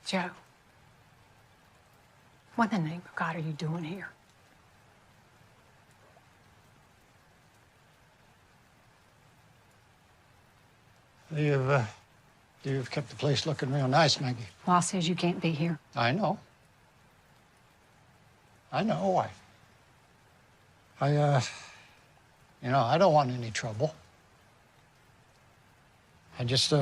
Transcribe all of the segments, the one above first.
Joe, what in the name of God are you doing here? You've kept the place looking real nice, Maggie. Law says you can't be here. I know. I know. I don't want any trouble. I just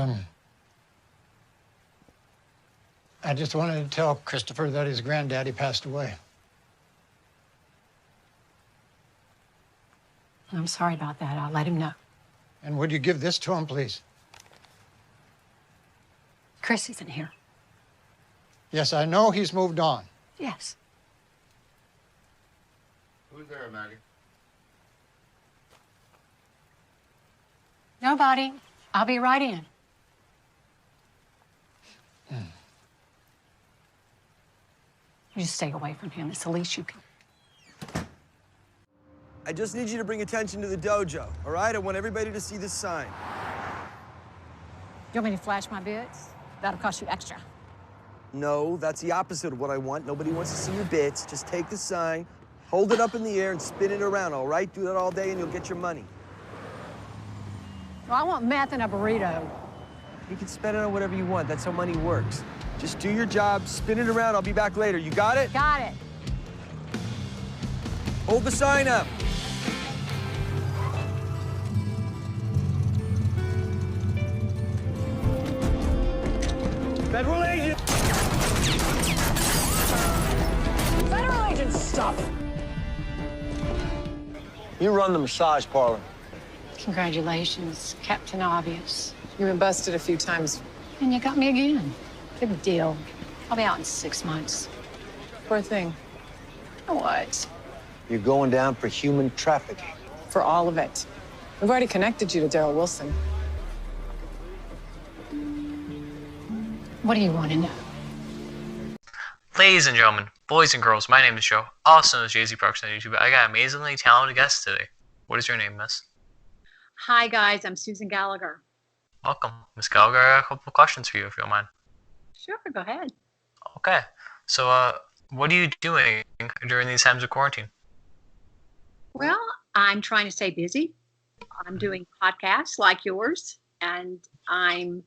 wanted to tell Christopher that his granddaddy passed away. I'm sorry about that. I'll let him know. And would you give this to him, please? Chris isn't here. Yes, I know he's moved on. Yes. Who's there, Maggie? Nobody. I'll be right in. You just stay away from him. It's the least you can. I just need you to bring attention to the dojo, all right? I want everybody to see this sign. You want me to flash my bits? That'll cost you extra. No, that's the opposite of what I want. Nobody wants to see your bits. Just take the sign, hold it up in the air, and spin it around, all right? Do that all day, and you'll get your money. Well, I want meth and a burrito. You can spend it on whatever you want. That's how money works. Just do your job, spin it around. I'll be back later. You got it? Got it. Hold the sign up. Federal agent! Federal agent stuff! You run the massage parlor. Congratulations, Captain Obvious. You've been busted a few times. And you got me again. Big deal. I'll be out in 6 months. Poor thing. What? You're going down for human trafficking. For all of it. We've already connected you to Daryl Wilson. What do you want to know? Ladies and gentlemen, boys and girls, my name is Joe, also known as Jay-Z Parks on YouTube. I got an amazingly talented guest today. What is your name, miss? Hi, guys. I'm Susan Gallagher. Welcome. Miss Gallagher, I got a couple of questions for you, if you don't mind. Sure, go ahead. Okay. So, what are you doing during these times of quarantine? Well, I'm trying to stay busy. I'm doing podcasts like yours, and I'm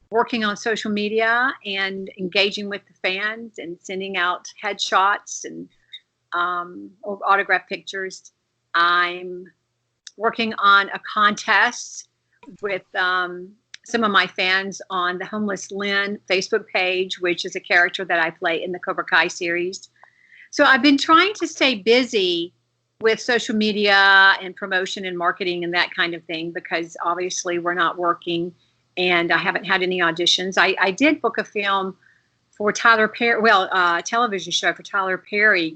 working on social media and engaging with the fans and sending out headshots and or autograph pictures. I'm working on a contest with some of my fans on the Homeless Lynn Facebook page, which is a character that I play in the Cobra Kai series. So I've been trying to stay busy with social media and promotion and marketing and that kind of thing, because obviously we're not working and I haven't had any auditions. I did book a film for Tyler Perry, television show for Tyler Perry.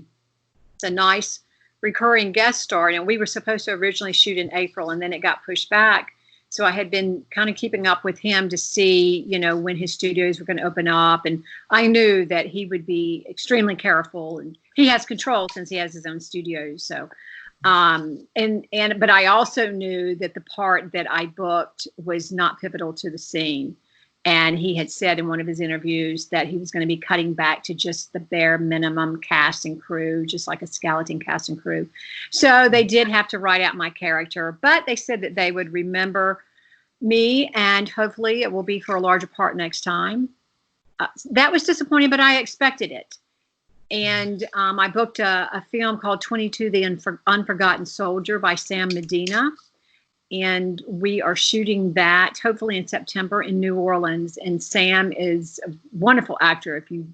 It's a nice recurring guest star, and we were supposed to originally shoot in April, and then it got pushed back. So I had been kind of keeping up with him to see, when his studios were going to open up, and I knew that he would be extremely careful, and he has control since he has his own studios. So, but I also knew that the part that I booked was not pivotal to the scene. And he had said in one of his interviews that he was going to be cutting back to just the bare minimum cast and crew, just like a skeleton cast and crew. So they did have to write out my character, but they said that they would remember me, and hopefully it will be for a larger part next time. That was disappointing, but I expected it. And I booked a film called 22, The Unforgotten Soldier by Sam Medina. And we are shooting that hopefully in September in New Orleans. And Sam is a wonderful actor. If you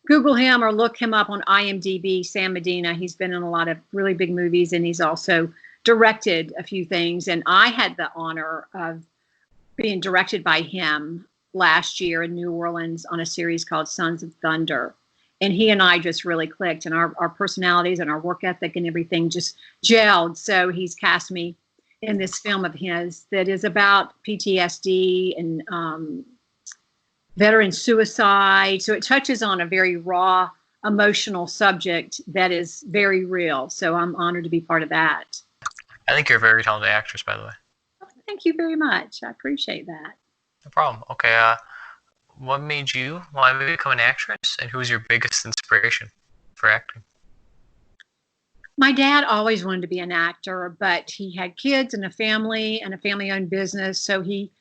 Google him or look him up on IMDb, Sam Medina, he's been in a lot of really big movies, and he's also directed a few things. And I had the honor of being directed by him last year in New Orleans on a series called Sons of Thunder. And he and I just really clicked, and our personalities and our work ethic and everything just gelled. So he's cast me in this film of his that is about PTSD and veteran suicide. So it touches on a very raw, emotional subject that is very real. So I'm honored to be part of that. I think you're a very talented actress, by the way. Thank you very much. I appreciate that. No problem. Okay, what made you want to become an actress, and who was your biggest inspiration for acting? My dad always wanted to be an actor, but he had kids and a family-owned business, so he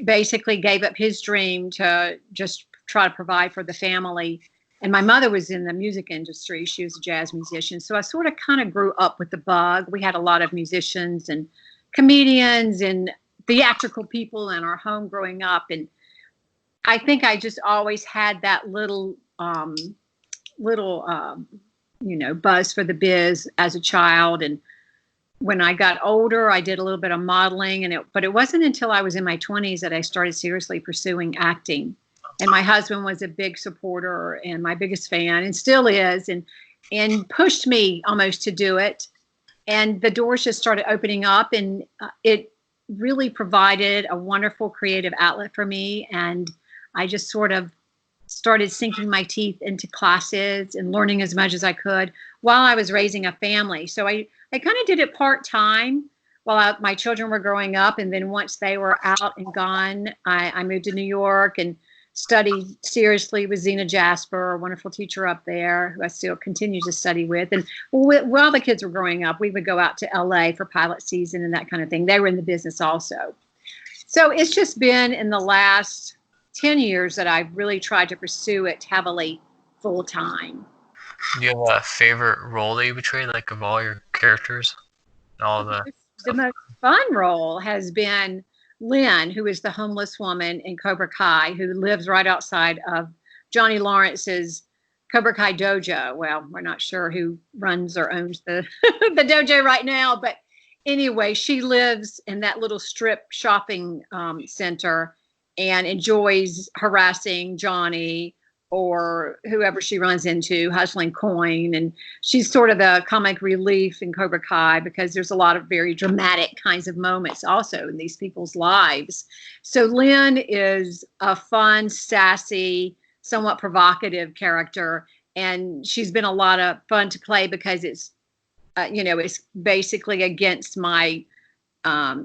basically gave up his dream to just try to provide for the family. And my mother was in the music industry. She was a jazz musician. So I sort of kind of grew up with the bug. We had a lot of musicians and comedians and theatrical people in our home growing up. And I think I just always had that little buzz for the biz as a child. And when I got older, I did a little bit of modeling, but it wasn't until I was in my 20s that I started seriously pursuing acting. And my husband was a big supporter and my biggest fan, and still is, and pushed me almost to do it. And the doors just started opening up, and it really provided a wonderful creative outlet for me. And I just sort of started sinking my teeth into classes and learning as much as I could while I was raising a family. So I kind of did it part-time while my children were growing up. And then once they were out and gone, I moved to New York and studied seriously with Zena Jasper, a wonderful teacher up there who I still continue to study with. And while the kids were growing up, we would go out to LA for pilot season and that kind of thing. They were in the business also. So it's just been in the last 10 years that I've really tried to pursue it heavily full time. Do you have a favorite role that you portrayed, like of all your characters? All the most fun role has been Lynn, who is the homeless woman in Cobra Kai, who lives right outside of Johnny Lawrence's Cobra Kai dojo. Well, we're not sure who runs or owns the the dojo right now, but anyway, she lives in that little strip shopping center and enjoys harassing Johnny or whoever she runs into, hustling coin. And she's sort of the comic relief in Cobra Kai because there's a lot of very dramatic kinds of moments also in these people's lives. So Lynn is a fun, sassy, somewhat provocative character. And she's been a lot of fun to play because it's, it's basically against my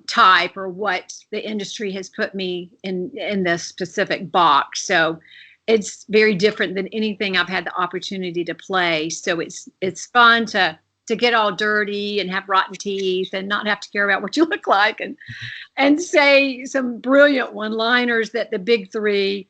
type or what the industry has put me in this specific box. So it's very different than anything I've had the opportunity to play. So it's fun to get all dirty and have rotten teeth and not have to care about what you look like and say some brilliant one-liners that the big three,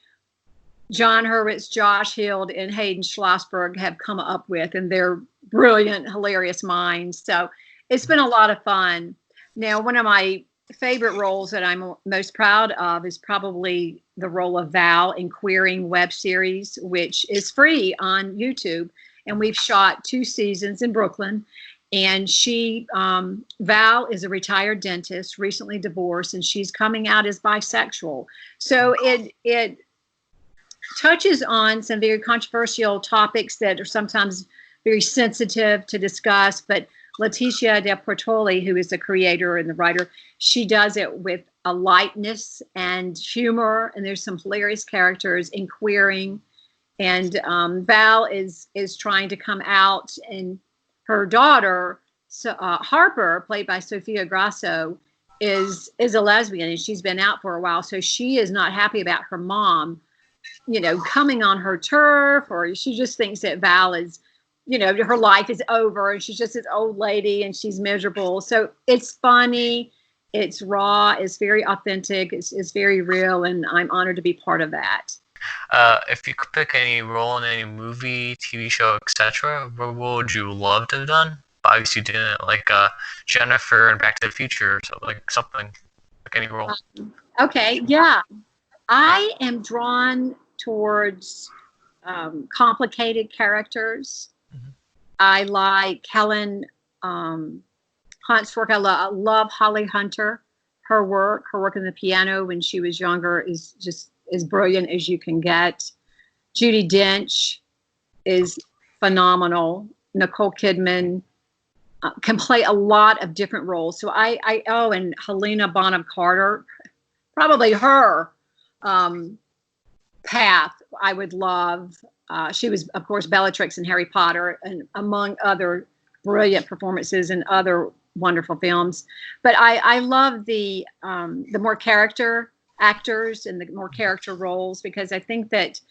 John Hurwitz, Josh Hild, and Hayden Schlossberg have come up with, and they're brilliant, hilarious minds. So it's been a lot of fun. Now, one of my favorite roles that I'm most proud of is probably the role of Val in Queering web series, which is free on YouTube. And we've shot 2 seasons in Brooklyn. And Val is a retired dentist, recently divorced, and she's coming out as bisexual. So it touches on some very controversial topics that are sometimes very sensitive to discuss, but Leticia De Portoli, who is the creator and the writer, she does it with a lightness and humor, and there's some hilarious characters in Queering. And Val is trying to come out, and her daughter, Harper, played by Sofia Grasso, is a lesbian, and she's been out for a while. So she is not happy about her mom, coming on her turf, or she just thinks that Val is, her life is over and she's just this old lady and she's miserable. So it's funny, it's raw, it's very authentic, it's very real, and I'm honored to be part of that. If you could pick any role in any movie, TV show, etc., what would you love to have done? Obviously, you didn't, like Jennifer and Back to the Future, so like something, like any role. Okay, yeah. I am drawn towards complicated characters. Mm-hmm. I like Helen Hunt's work. I love Holly Hunter. Her work on the piano when she was younger is just as brilliant as you can get. Judi Dench is phenomenal. Nicole Kidman can play a lot of different roles. So and Helena Bonham Carter, probably her path I would love. She was, of course, Bellatrix in Harry Potter, and among other brilliant performances in other wonderful films. But I love the more character actors and the more character roles, because I think that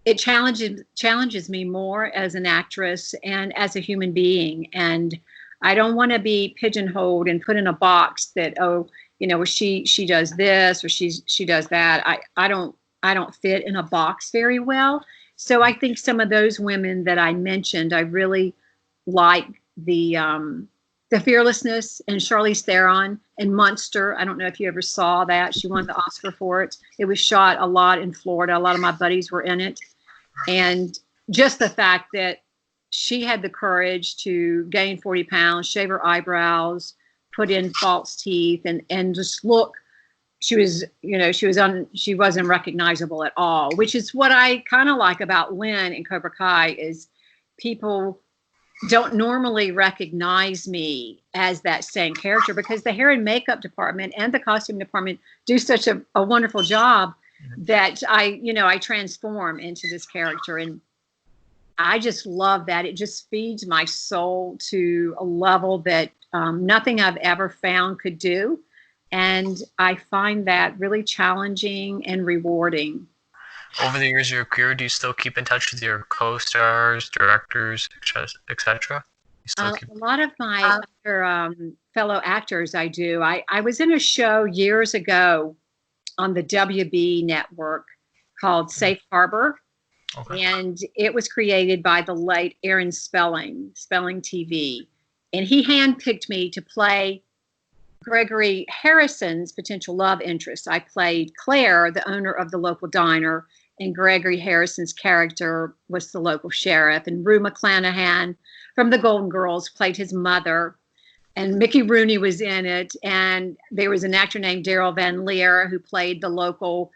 it challenges me more as an actress and as a human being. And I don't want to be pigeonholed and put in a box that, oh, you know, she does this or she does that. I don't fit in a box very well. So I think some of those women that I mentioned, I really like the fearlessness and Charlize Theron and Monster. I don't know if you ever saw that. She won the Oscar for it. It was shot a lot in Florida. A lot of my buddies were in it. And just the fact that she had the courage to gain 40 pounds, shave her eyebrows, put in false teeth, and just look, she wasn't recognizable at all, which is what I kind of like about Lynn in Cobra Kai, is people don't normally recognize me as that same character, because the hair and makeup department and the costume department do such a wonderful job that I transform into this character. And I just love that. It just feeds my soul to a level that nothing I've ever found could do. And I find that really challenging and rewarding. Over the years of your career, do you still keep in touch with your co-stars, directors, etc.? A lot of my other fellow actors, I do. I was in a show years ago on the WB network called Safe Harbor. Okay. And it was created by the late Aaron Spelling TV. And he handpicked me to play Gregory Harrison's potential love interest. I played Claire, the owner of the local diner, and Gregory Harrison's character was the local sheriff. And Rue McClanahan from the Golden Girls played his mother. And Mickey Rooney was in it. And there was an actor named Daryl Van Leer who played the local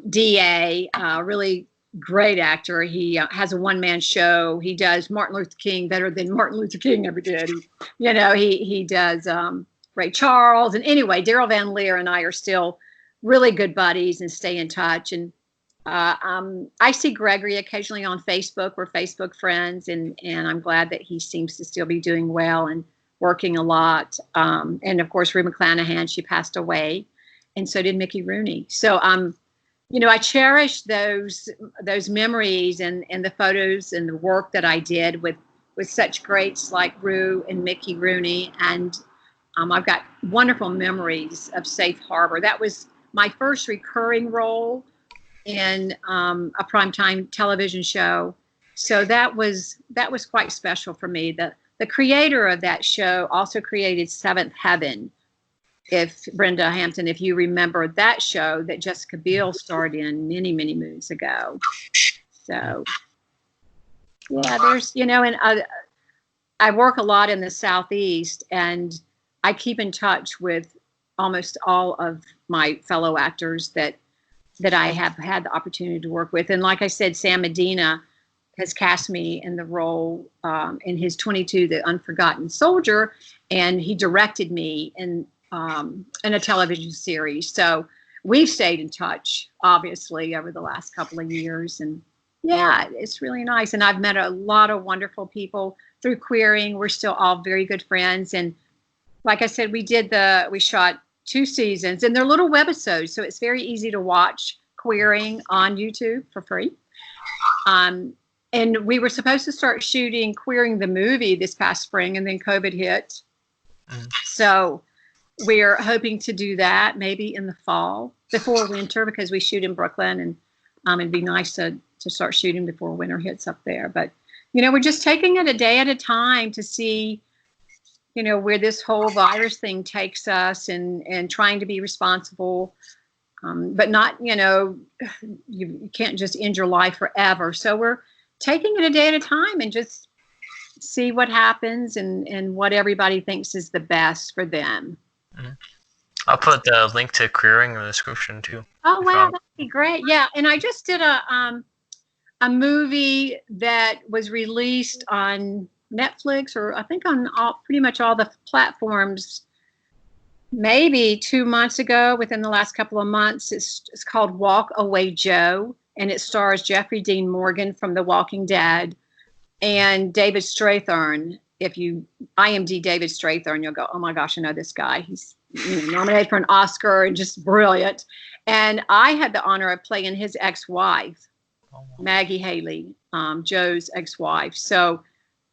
DA, really great actor. He has a one-man show. He does Martin Luther King better than Martin Luther King ever did. He does Ray Charles. And anyway, Daryl Van Leer and I are still really good buddies and stay in touch. And I see Gregory occasionally on Facebook. We're Facebook friends, and I'm glad that he seems to still be doing well and working a lot. And of course, Rue McClanahan, she passed away, and so did Mickey Rooney. So I cherish those memories and the photos and the work that I did with such greats like Rue and Mickey Rooney. And I've got wonderful memories of Safe Harbor. That was my first recurring role in a primetime television show. So that was quite special for me. The creator of that show also created Seventh Heaven. If Brenda Hampton, if you remember that show that Jessica Biel starred in many, many moons ago. So, yeah, there's, and I work a lot in the Southeast, and I keep in touch with almost all of my fellow actors that I have had the opportunity to work with. And like I said, Sam Medina has cast me in the role in his 22, The Unforgotten Soldier, and he directed me in a television series. So we've stayed in touch, obviously, over the last couple of years. And yeah, it's really nice. And I've met a lot of wonderful people through queering. We're still all very good friends. And like I said, we shot 2 seasons, and they're little webisodes. So it's very easy to watch queering on YouTube for free. And we were supposed to start shooting Queering the movie this past spring, and then COVID hit. So we're hoping to do that maybe in the fall before winter, because we shoot in Brooklyn, and it'd be nice to start shooting before winter hits up there. But, we're just taking it a day at a time to see, where this whole virus thing takes us, and trying to be responsible, but not, you can't just end your life forever. So we're taking it a day at a time and just see what happens and what everybody thinks is the best for them. I'll put the link to Queering in the description too. Oh wow, that'd be great. Yeah, and I just did a movie that was released on Netflix, or I think on pretty much all the platforms, maybe 2 months ago, within the last couple of months. It's called Walk Away Joe, and it stars Jeffrey Dean Morgan from The Walking Dead and David Strathern. If you IMD David Strathern, you'll go, oh my gosh, I know this guy. nominated for an Oscar and just brilliant. And I had the honor of playing his ex-wife, Maggie Haley, Joe's ex-wife. So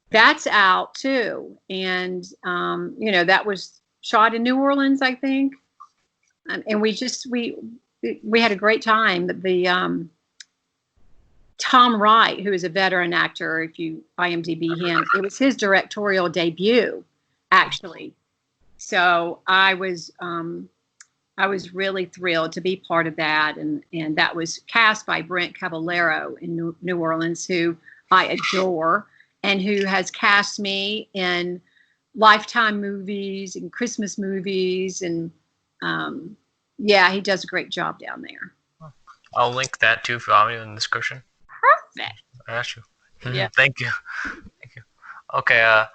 that's out too. And, that was shot in New Orleans, I think. And we had a great time. The Tom Wright, who is a veteran actor, if you IMDb him, it was his directorial debut, actually. So I was really thrilled to be part of that, and that was cast by Brent Caballero in New Orleans, who I adore, and who has cast me in Lifetime movies and Christmas movies, and he does a great job down there. I'll link that too for audio in the description. Perfect. I got you. Yeah. Thank you. Okay.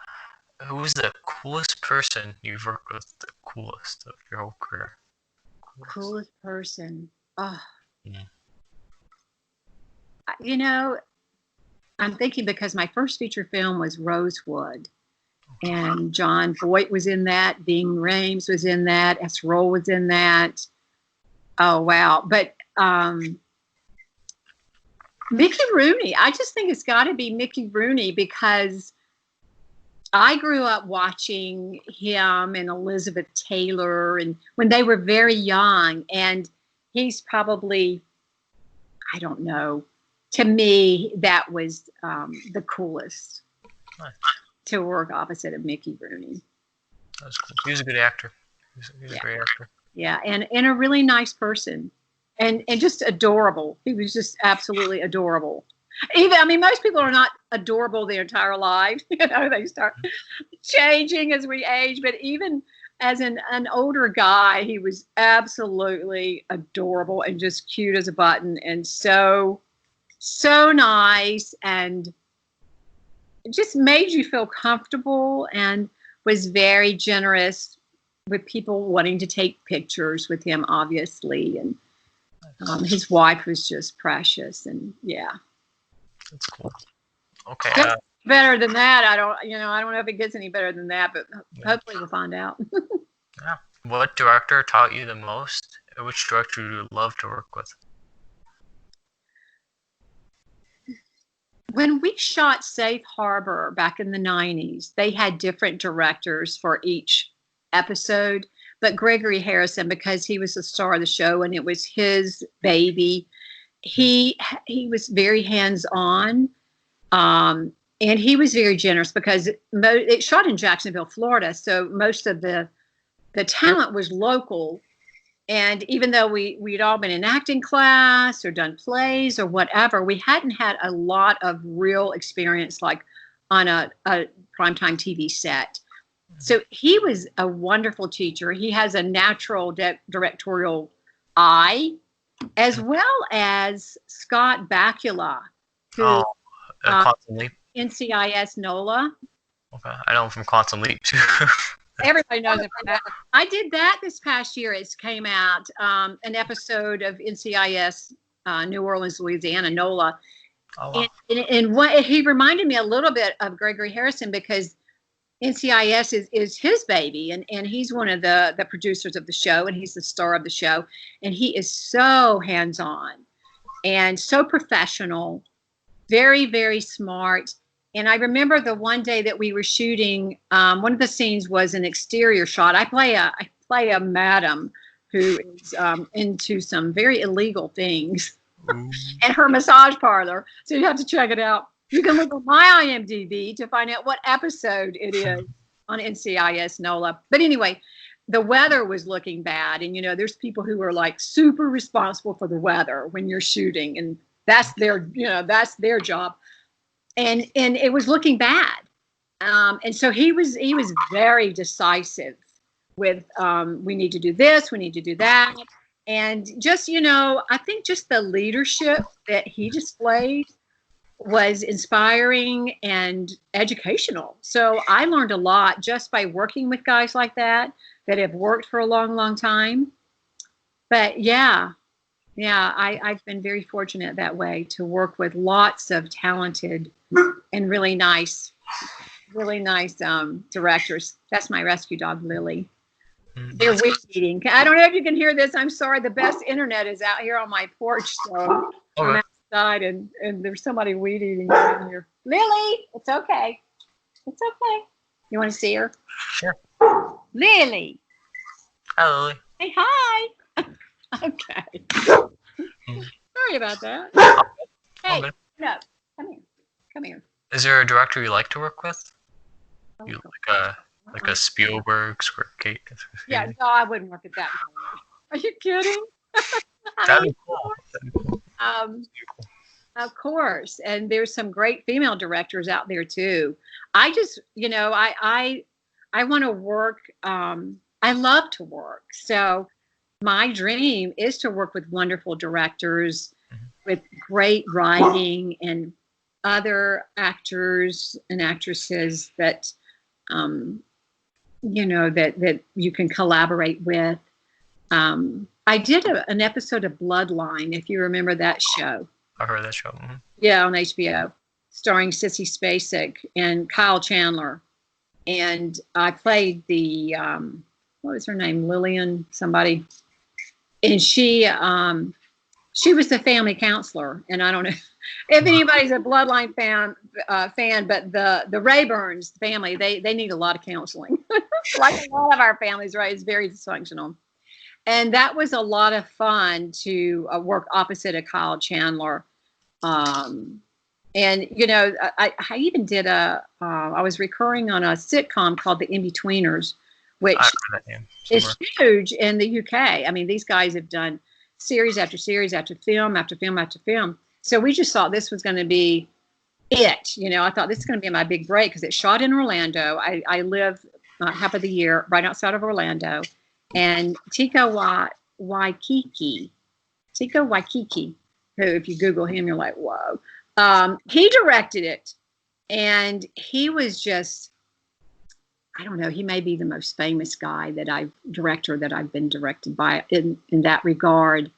Who's the coolest person you've worked with? The coolest of your whole career. Coolest person. Oh. Yeah. I'm thinking because my first feature film was Rosewood, and John Voight was in that. Bing Rames was in that. S. Roll was in that. Oh wow! But Mickey Rooney. I just think it's got to be Mickey Rooney because I grew up watching him and Elizabeth Taylor, and when they were very young, and he's probably, I don't know, to me, that was the coolest to work opposite of Mickey Rooney. That's cool. He was a good actor. He's a great actor. Yeah, and a really nice person, and just adorable. He was just absolutely adorable. Most people are not adorable their entire lives. They start changing as we age. But even as an older guy, he was absolutely adorable and just cute as a button, and so nice, and just made you feel comfortable, and was very generous with people wanting to take pictures with him, obviously. And his wife was just precious, and yeah. That's cool. Okay. Better than that, I don't know if it gets any better than that, but hopefully we'll find out. Yeah. What director taught you the most? Which director do you love to work with? When we shot Safe Harbor back in the 90s, they had different directors for each episode, but Gregory Harrison, because he was the star of the show and it was his baby, he was very hands-on, and he was very generous because it shot in Jacksonville, Florida, so most of the talent was local. And even though we'd all been in acting class or done plays or whatever, we hadn't had a lot of real experience like on a primetime TV set. So he was a wonderful teacher. He has a natural directorial eye, as well as Scott Bakula, who Quantum Leap. NCIS NOLA. Okay, I know him from Quantum Leap too. Everybody knows it from that. I did that this past year. It came out, an episode of NCIS New Orleans, Louisiana, NOLA. Oh, wow. And what he reminded me a little bit of Gregory Harrison because NCIS is his baby, and he's one of the producers of the show, and he's the star of the show, and he is so hands-on and so professional, very, very smart. And I remember the one day that we were shooting, one of the scenes was an exterior shot. I play a madam who is into some very illegal things at her massage parlor. So you have to check it out. You can look on my IMDb to find out what episode it is on NCIS NOLA. But anyway, the weather was looking bad. And, there's people who are like super responsible for the weather when you're shooting. And that's their job. And it was looking bad. And so he was very decisive with, we need to do this, we need to do that. And just, I think just the leadership that he displayed was inspiring and educational. So I learned a lot just by working with guys like that have worked for a long, long time. But yeah, I've been very fortunate that way to work with lots of talented and really nice directors. That's my rescue dog, Lily. They're weed eating. I don't know if you can hear this. I'm sorry. The best internet is out here on my porch, so I'm outside and there's somebody weed eating in here. Lily, it's okay. It's okay. You want to see her? Sure. Lily. Hi, Lily. Hey, hi. Okay. Sorry about that. Hey, no, come here. Come here. Is there a director you like to work with? You like a Spielberg, Square? Yeah, no, I wouldn't work at that. Are you kidding? That'd be cool. Of course, and there's some great female directors out there too. I just, I want to work. I love to work. So my dream is to work with wonderful directors, with great writing, and other actors and actresses that, that you can collaborate with. I did an episode of Bloodline, if you remember that show. I've heard that show. Mm-hmm. Yeah, on HBO, starring Sissy Spacek and Kyle Chandler. And I played the, what was her name? Lillian somebody. And she was the family counselor. And I don't know if anybody's a Bloodline fan, but the Rayburns family, they need a lot of counseling. Like a lot of our families, right? It's very dysfunctional. And that was a lot of fun to work opposite of Kyle Chandler. And, I even did I was recurring on a sitcom called The In-Betweeners, which is huge in the UK. I mean, these guys have done series after series after film after film after film. So we just thought this was going to be it. I thought this is going to be my big break because it's shot in Orlando. I live half of the year right outside of Orlando. And Tika Waikiki, who, if you Google him, you're like, whoa. He directed it, and he was just, I don't know, he may be the most famous guy director that I've been directed by in that regard.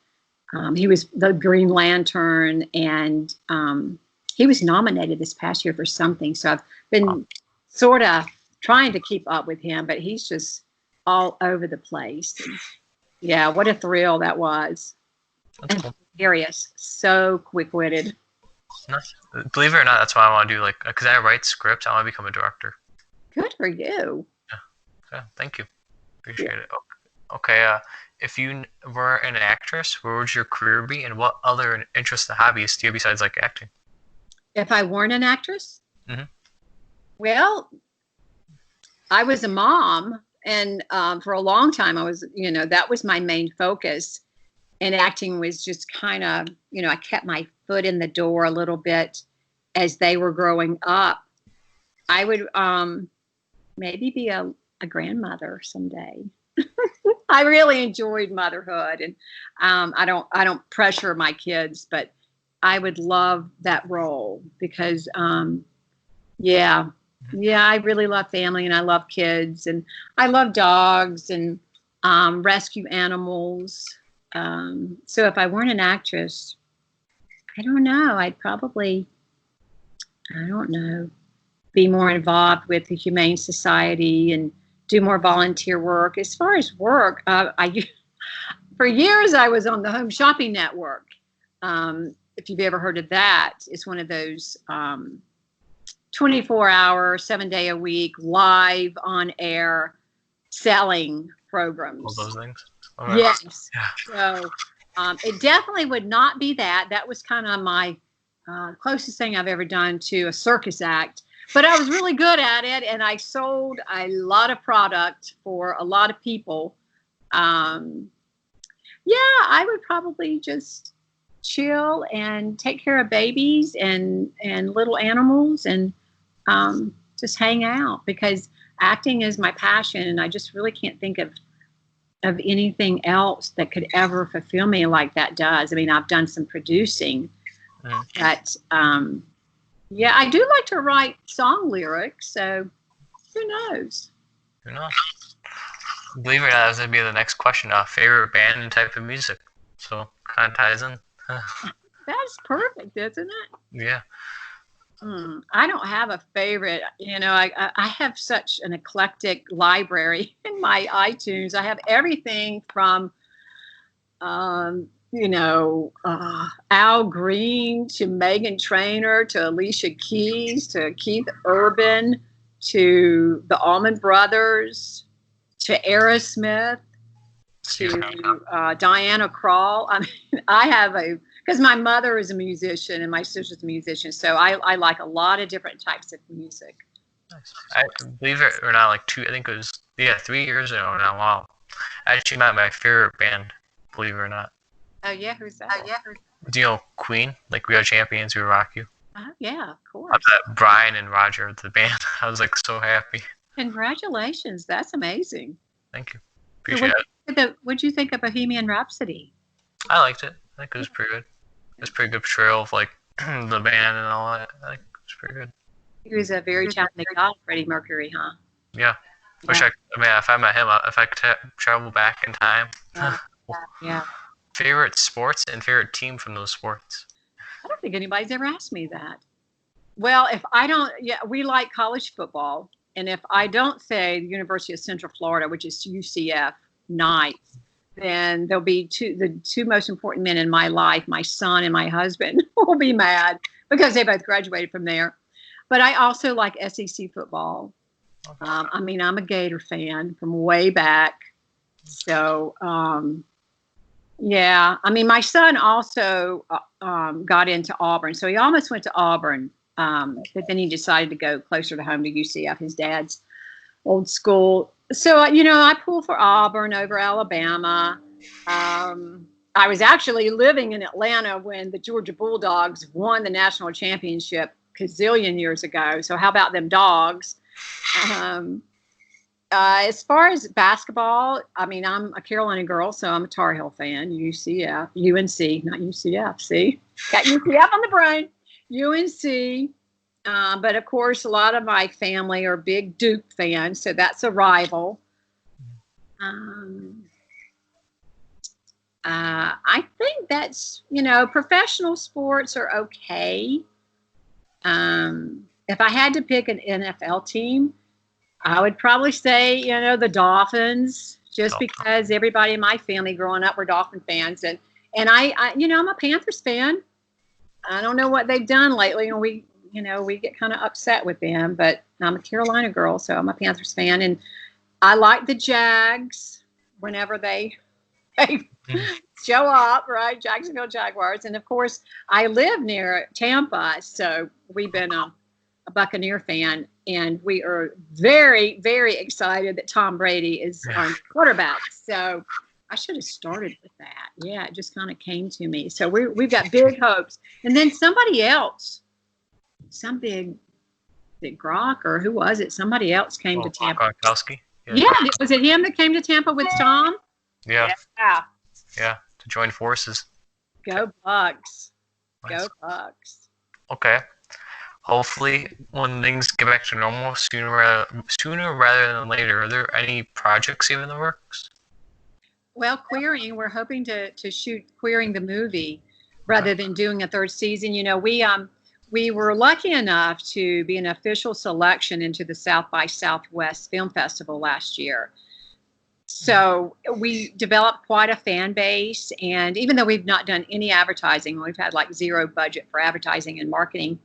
He was the Green Lantern, and he was nominated this past year for something. So I've been sort of trying to keep up with him, but he's just all over the place. And yeah, what a thrill that was. That's cool. Hilarious, so quick-witted. Nice. Believe it or not, that's why I want to do because I write scripts. I want to become a director. Good for you. Yeah. Thank you. Appreciate it. Okay. If you were an actress, where would your career be, and what other interests and hobbies do you have besides acting? If I weren't an actress, mm-hmm. Well, I was a mom, and for a long time, I was, that was my main focus. And acting was just kind of, I kept my foot in the door a little bit as they were growing up. I would maybe be a grandmother someday. I really enjoyed motherhood, and I don't pressure my kids, but I would love that role because, I really love family, and I love kids, and I love dogs and rescue animals. So if I weren't an actress, I don't know. I'd probably, be more involved with the Humane Society and do more volunteer work. As far as work, for years I was on the Home Shopping Network. If you've ever heard of that, it's one of those 24-hour, 7-day-a-week, live on air selling programs. All those things. Right. Yes. Yeah. So it definitely would not be that. That was kind of my closest thing I've ever done to a circus act. But I was really good at it, and I sold a lot of product for a lot of people. I would probably just chill and take care of babies and little animals and just hang out, because acting is my passion, and I just really can't think of anything else that could ever fulfill me like that does. I mean, I've done some producing, but I do like to write song lyrics, so who knows? Who knows? Believe it or not, that was going to be the next question. Favorite band and type of music. So kind of ties in. That's perfect, isn't it? Yeah. I don't have a favorite. You know, I have such an eclectic library in my iTunes. I have everything from, Al Green to Megan Trainor to Alicia Keys to Keith Urban to the Allman Brothers to Aerosmith to Diana Krall. I mean, because my mother is a musician and my sister's a musician, so I like a lot of different types of music. Nice. I believe it or not, I think it was 3 years ago now. Wow, I actually met my favorite band. Believe it or not. Oh yeah, who's that? Do you know Queen? Like, we are champions, we rock you. Oh yeah, of course. I met Brian and Roger at the band. I was like so happy. Congratulations, that's amazing. Thank you. Appreciate it. What'd you think of Bohemian Rhapsody? I liked it. I think it was pretty good. It was a pretty good portrayal of like the band and all that. I think it was pretty good. He was a very talented guy, Freddie Mercury, huh? Yeah. Wish if I met him, if I could travel back in time. Yeah. Favorite sports and favorite team from those sports? I don't think anybody's ever asked me that. Well, if I don't, we like college football. And if I don't say the University of Central Florida, which is UCF, Knights, then there'll be the two most important men in my life, my son and my husband, will be mad because they both graduated from there. But I also like SEC football. Okay. I'm a Gator fan from way back. So, my son also got into Auburn. So he almost went to Auburn, but then he decided to go closer to home to UCF, his dad's old school. So, I pull for Auburn over Alabama. I was actually living in Atlanta when the Georgia Bulldogs won the national championship gazillion years ago. So how about them dogs? As far as basketball, I'm a Carolina girl, so I'm a Tar Heel fan. UCF, UNC, not UCF. See, got UCF on the brain. UNC, but of course, a lot of my family are big Duke fans, so that's a rival. I think that's professional sports are okay. If I had to pick an NFL team, I would probably say, the Dolphins, just because everybody in my family growing up were Dolphin fans. And I'm a Panthers fan. I don't know what they've done lately. And we get kind of upset with them, but I'm a Carolina girl, so I'm a Panthers fan. And I like the Jags whenever they show up, right? Jacksonville Jaguars. And of course, I live near Tampa, so we've been a Buccaneer fan, and we are very, very excited that Tom Brady is our quarterback. So I should have started with that. Yeah, it just kind of came to me. So we've got big hopes. And then somebody else, some big Grock, or who was it? Somebody else came to Tampa. Gronkowski. Yeah, was it him that came to Tampa with Tom? Yeah, to join forces. Go Bucks. Nice. Go Bucks. Okay. Hopefully, when things get back to normal sooner rather than later, are there any projects even in the works? Well, Queering, we're hoping to shoot Queering the movie rather than doing a third season. We were lucky enough to be an official selection into the South by Southwest Film Festival last year. So we developed quite a fan base, and even though we've not done any advertising, we've had like zero budget for advertising and marketing,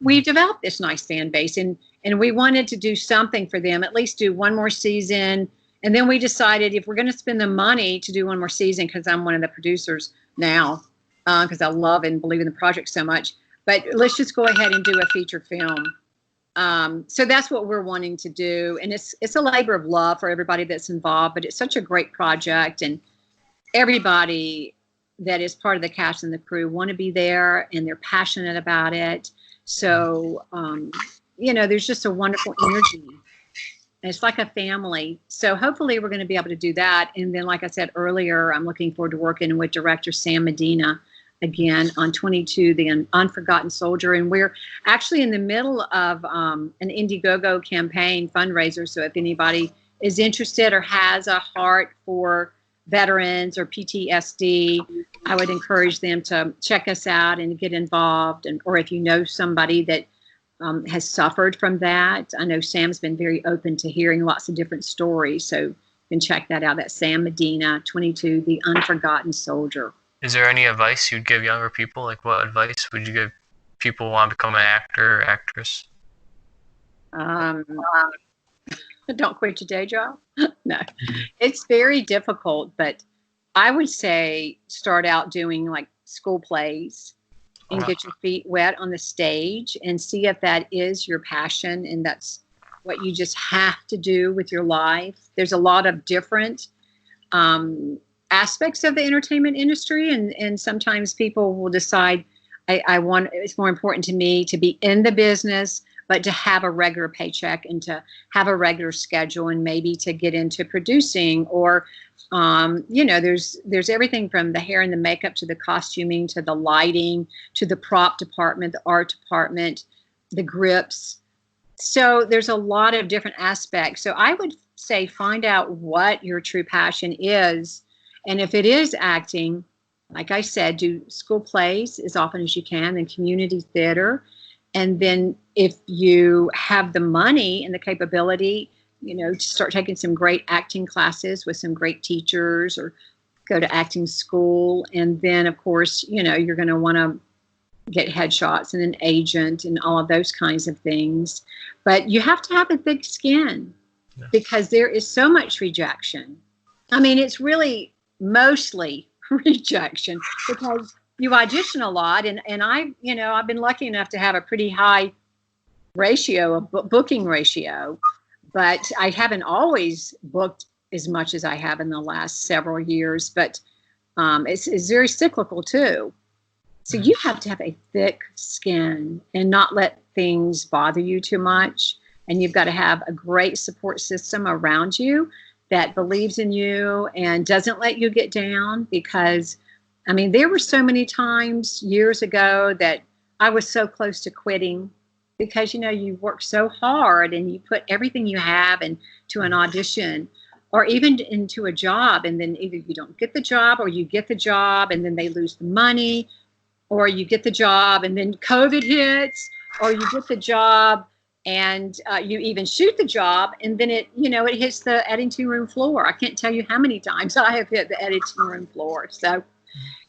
we've developed this nice fan base, and we wanted to do something for them, at least do one more season. And then we decided if we're going to spend the money to do one more season, because I'm one of the producers now, because I love and believe in the project so much, but let's just go ahead and do a feature film. So that's what we're wanting to do. And it's a labor of love for everybody that's involved, but it's such a great project, and everybody that is part of the cast and the crew want to be there, and they're passionate about it. So, there's just a wonderful energy. It's like a family. So hopefully we're going to be able to do that. And then, like I said earlier, I'm looking forward to working with director Sam Medina again on 22, The Unforgotten Soldier. And we're actually in the middle of an Indiegogo campaign fundraiser. So if anybody is interested or has a heart for veterans or PTSD, I would encourage them to check us out and get involved. Or if you know somebody that has suffered from that. I know Sam's been very open to hearing lots of different stories, so you can check that out. That's Sam Medina, 22, The Unforgotten Soldier. Is there any advice you'd give younger people? Like, what advice would you give people who want to become an actor or actress? Don't quit your day job. No, it's very difficult, but I would say start out doing like school plays and get your feet wet on the stage and see if that is your passion and that's what you just have to do with your life. There's a lot of different aspects of the entertainment industry, and sometimes people will decide it's more important to me to be in the business, but to have a regular paycheck and to have a regular schedule and maybe to get into producing or, there's everything from the hair and the makeup to the costuming to the lighting to the prop department, the art department, the grips. So there's a lot of different aspects. So I would say find out what your true passion is. And if it is acting, like I said, do school plays as often as you can and community theater. And then if you have the money and the capability, to start taking some great acting classes with some great teachers or go to acting school. And then, of course, you're going to want to get headshots and an agent and all of those kinds of things. But you have to have a thick skin because there is so much rejection. I mean, it's really mostly rejection because you audition a lot, and I've been lucky enough to have a pretty high ratio, a booking ratio, but I haven't always booked as much as I have in the last several years. But it's very cyclical too. So you have to have a thick skin and not let things bother you too much. And you've got to have a great support system around you that believes in you and doesn't let you get down, because I mean, there were so many times years ago that I was so close to quitting because, you work so hard and you put everything you have into an audition or even into a job. And then either you don't get the job or you get the job and then they lose the money, or you get the job and then COVID hits, or you get the job and you even shoot the job and then it hits the editing room floor. I can't tell you how many times I have hit the editing room floor. So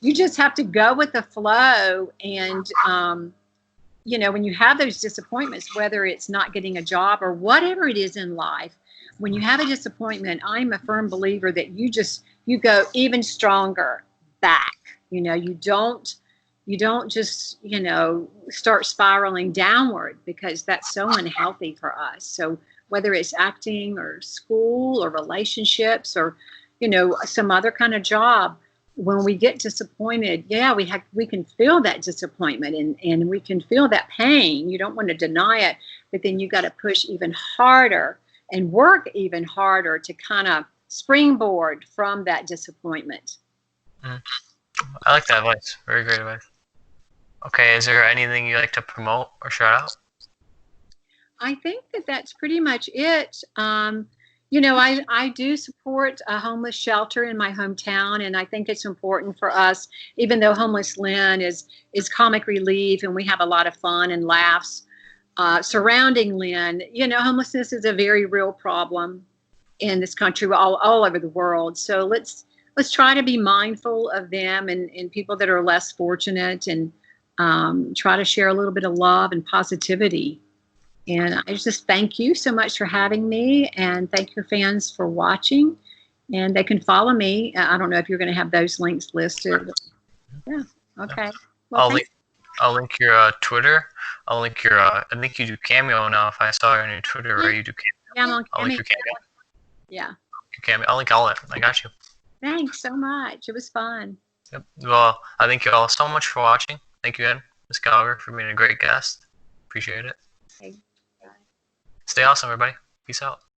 you just have to go with the flow. And, when you have those disappointments, whether it's not getting a job or whatever it is in life, when you have a disappointment, I'm a firm believer that you go even stronger back. You don't just, start spiraling downward, because that's so unhealthy for us. So whether it's acting or school or relationships or, some other kind of job, when we get disappointed, we can feel that disappointment and we can feel that pain. You don't want to deny it, but then you got to push even harder and work even harder to kind of springboard from that disappointment. I like that advice. Very great advice. Okay, is there anything you like to promote or shout out? I think that's pretty much it. I do support a homeless shelter in my hometown, and I think it's important for us, even though Homeless Lynn is comic relief and we have a lot of fun and laughs surrounding Lynn. Homelessness is a very real problem in this country, all over the world. So let's try to be mindful of them and people that are less fortunate, and try to share a little bit of love and positivity. And I just thank you so much for having me, and thank your fans for watching. And they can follow me. I don't know if you're going to have those links listed. Yeah. Okay. Well, I'll link your Twitter. I'll link your. I think you do Cameo now. If I saw you on your Twitter, right? You do Cameo. Yeah, I'm on Cameo. I'll link your Cameo. Yeah. Your Cameo. I'll link all of it. I got you. Thanks so much. It was fun. Yep. Well, I thank you all so much for watching. Thank you again, Ms. Gallagher, for being a great guest. Appreciate it. Okay. Stay awesome, everybody. Peace out.